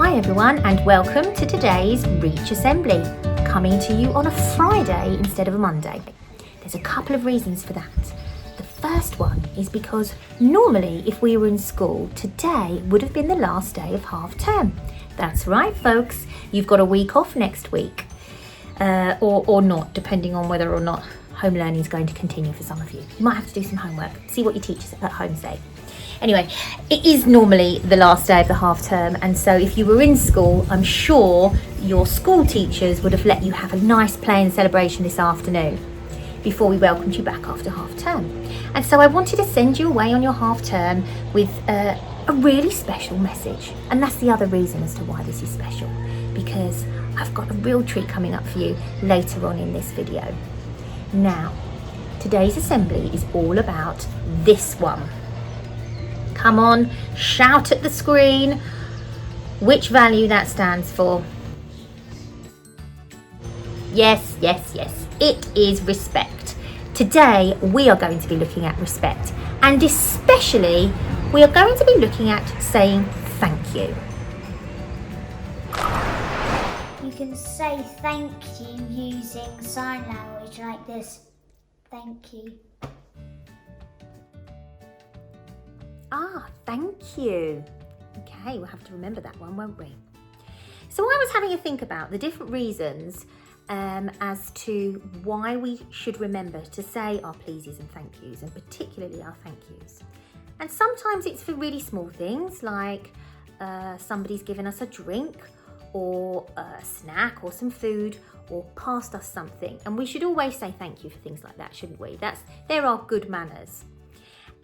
Hi everyone and welcome to today's Reach Assembly, coming to you on a Friday instead of a Monday. There's a couple of reasons for that. The first one is because normally if we were in school, today would have been the last day of half term. That's right folks, you've got a week off next week, or not, depending on whether or not home learning is going to continue for some of you. You might have to do some homework, see what your teachers at home say. Anyway, it is normally the last day of the half term, and so if you were in school, I'm sure your school teachers would have let you have a nice play and celebration this afternoon before we welcomed you back after half term. And so I wanted to send you away on your half term with a really special message. And that's the other reason as to why this is special, because I've got a real treat coming up for you later on in this video. Now, today's assembly is all about this one. Come on, shout at the screen which value that stands for. Yes, it is respect. Today we are going to be looking at respect, and especially we are going to be looking at saying thank you. You can say thank you using sign language like this. Thank you. Thank you. Okay, we'll have to remember that one, won't we? So I was having a think about the different reasons as to why we should remember to say our pleases and thank yous, and particularly our thank yous. And sometimes it's for really small things, like somebody's given us a drink or a snack or some food or passed us something, and we should always say thank you for things like that, shouldn't we? There are good manners.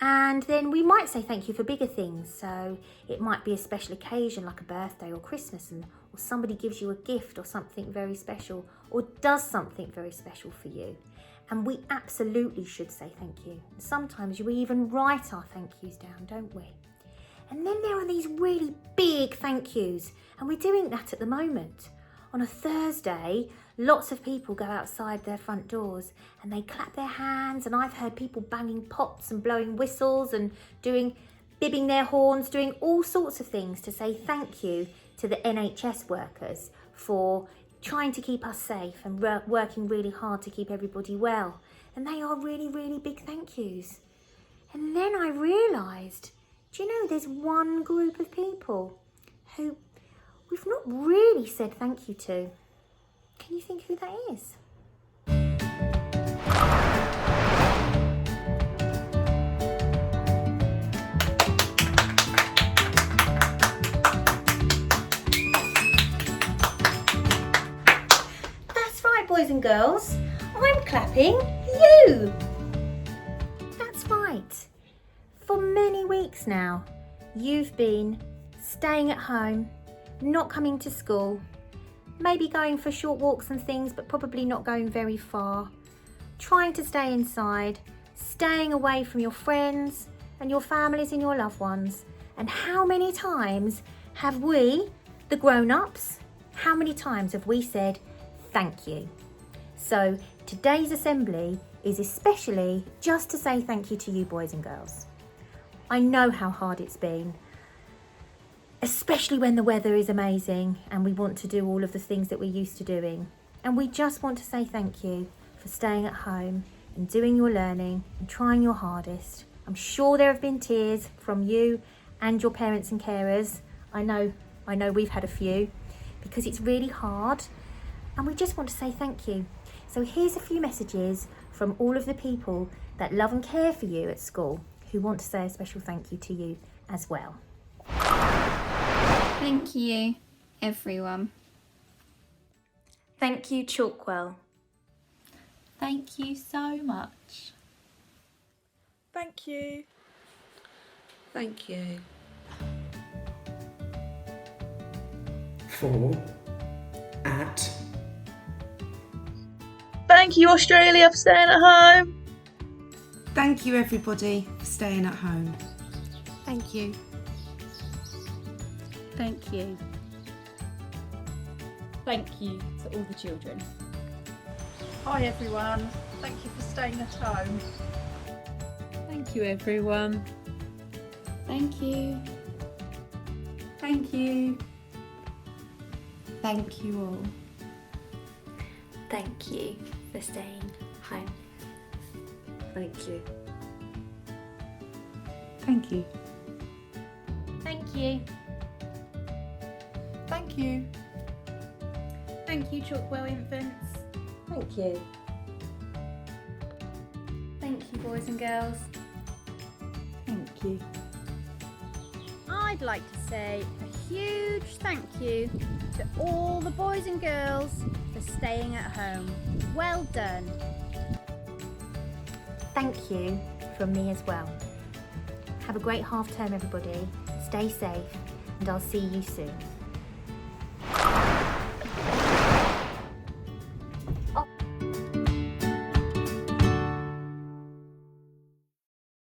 And then we might say thank you for bigger things. So it might be a special occasion like a birthday or Christmas, or somebody gives you a gift or something very special, or does something very special for you. And we absolutely should say thank you. Sometimes we even write our thank yous down, don't we? And then there are these really big thank yous, and we're doing that at the moment. On a Thursday, lots of people go outside their front doors and they clap their hands, and I've heard people banging pots and blowing whistles and bibbing their horns, doing all sorts of things to say thank you to the NHS workers for trying to keep us safe and working really hard to keep everybody well. And they are really, really big thank yous. And then I realised, do you know, there's one group of people who we've not really said thank you to. Can you think who that is? That's right, boys and girls. I'm clapping you. That's right. For many weeks now, you've been staying at home, not coming to school, maybe going for short walks and things, but probably not going very far, trying to stay inside, staying away from your friends and your families and your loved ones. And how many times have we, the grown-ups, how many times have we said thank you? So today's assembly is especially just to say thank you to you, boys and girls. I know how hard it's been, especially when the weather is amazing and we want to do all of the things that we're used to doing. And we just want to say thank you for staying at home and doing your learning and trying your hardest. I'm sure there have been tears from you and your parents and carers. I know we've had a few, because it's really hard, and we just want to say thank you. So here's a few messages from all of the people that love and care for you at school, who want to say a special thank you to you as well. Thank you, everyone. Thank you, Chalkwell. Thank you so much. Thank you. Thank you. For, at. Thank you, Australia, for staying at home. Thank you, everybody, for staying at home. Thank you. Thank you. Thank you to all the children. Hi everyone, thank you for staying at home. Thank you everyone. Thank you. Thank you. Thank you all. Thank you for staying home. Thank you. Thank you. Thank you. Thank you. Thank you, Chalkwell Infants. Thank you. Thank you, boys and girls. Thank you. I'd like to say a huge thank you to all the boys and girls for staying at home. Well done. Thank you from me as well. Have a great half term, everybody. Stay safe, and I'll see you soon.